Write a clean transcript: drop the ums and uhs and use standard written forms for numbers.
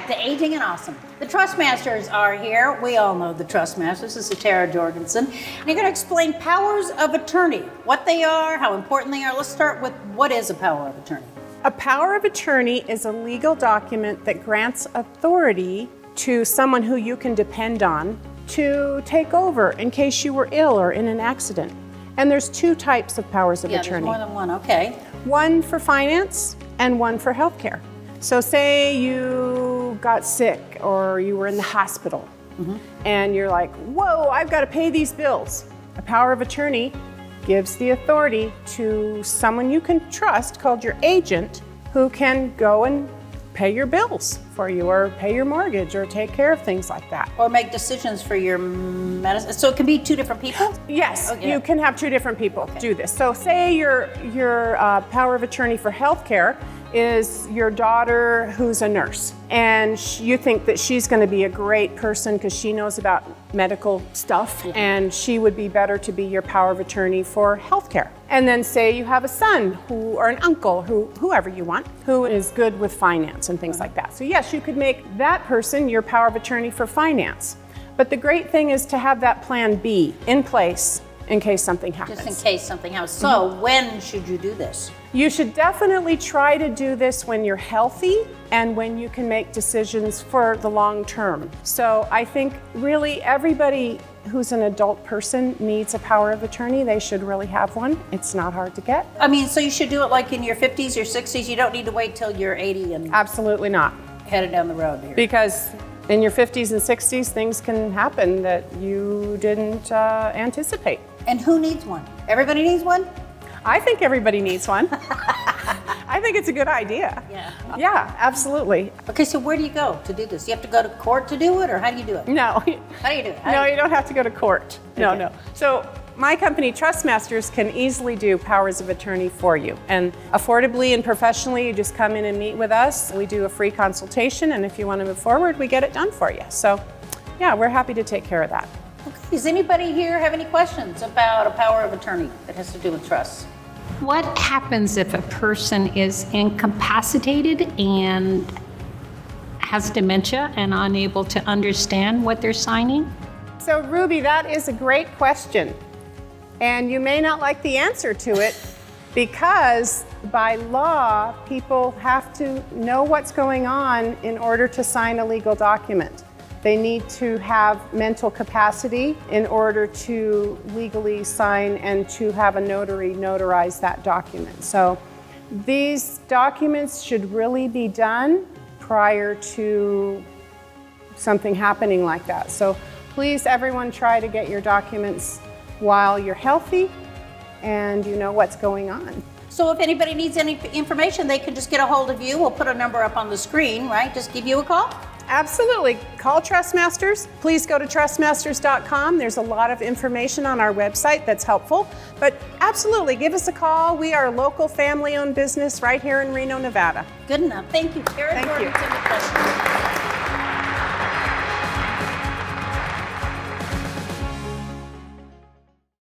back to Aging and Awesome. The Trustmasters are here. We all know the Trustmasters. This is Tara Jorgensen. And you're going to explain powers of attorney, what they are, how important they are. Let's start with what is a power of attorney? A power of attorney is a legal document that grants authority to someone who you can depend on to take over in case you were ill or in an accident. And there's two types of powers of attorney. There's more than one, okay. One for finance and one for healthcare. So say you got sick or you were in the hospital and you're like, whoa, I've got to pay these bills. A power of attorney gives the authority to someone you can trust called your agent who can go and pay your bills for you or pay your mortgage or take care of things like that. Or make decisions for your medicine. So it can be two different people? Yes, okay. You can have two different people do this. So say your power of attorney for healthcare is your daughter who's a nurse, and you think that she's going to be a great person because she knows about medical stuff, and she would be better to be your power of attorney for healthcare. And then say you have a son or an uncle, whoever you want, who is good with finance and things like that. So yes, you could make that person your power of attorney for finance. But the great thing is to have that plan B in place in case something happens. Just in case something happens. So when should you do this? You should definitely try to do this when you're healthy and when you can make decisions for the long term. So I think really everybody who's an adult person needs a power of attorney. They should really have one. It's not hard to get. I mean, so you should do it like in your 50s, your 60s. You don't need to wait till you're 80 and Absolutely not. headed down the road here. Because in your 50s and 60s, things can happen that you didn't anticipate. And who needs one? Everybody needs one? I think everybody needs one. I think it's a good idea. Yeah. Yeah, absolutely. Okay, so where do you go to do this? You have to go to court to do it, or how do you do it? No. How do you do it? No, you don't have to go to court. No. So my company, Trustmasters, can easily do powers of attorney for you. And affordably and professionally, you just come in and meet with us. We do a free consultation, and if you want to move forward, we get it done for you. So yeah, we're happy to take care of that. Okay. Does anybody here have any questions about a power of attorney that has to do with trusts? What happens if a person is incapacitated and has dementia and unable to understand what they're signing? So Ruby, that is a great question. And you may not like the answer to it because by law, people have to know what's going on in order to sign a legal document. They need to have mental capacity in order to legally sign and to have a notary notarize that document. So these documents should really be done prior to something happening like that. So please, everyone, try to get your documents while you're healthy and you know what's going on. So if anybody needs any information, they can just get a hold of you. We'll put a number up on the screen, right? Just give you a call? Absolutely. Call Trustmasters. Please go to trustmasters.com. There's a lot of information on our website that's helpful. But absolutely, give us a call. We are a local family-owned business right here in Reno, Nevada. Good enough. Thank you. Thank you.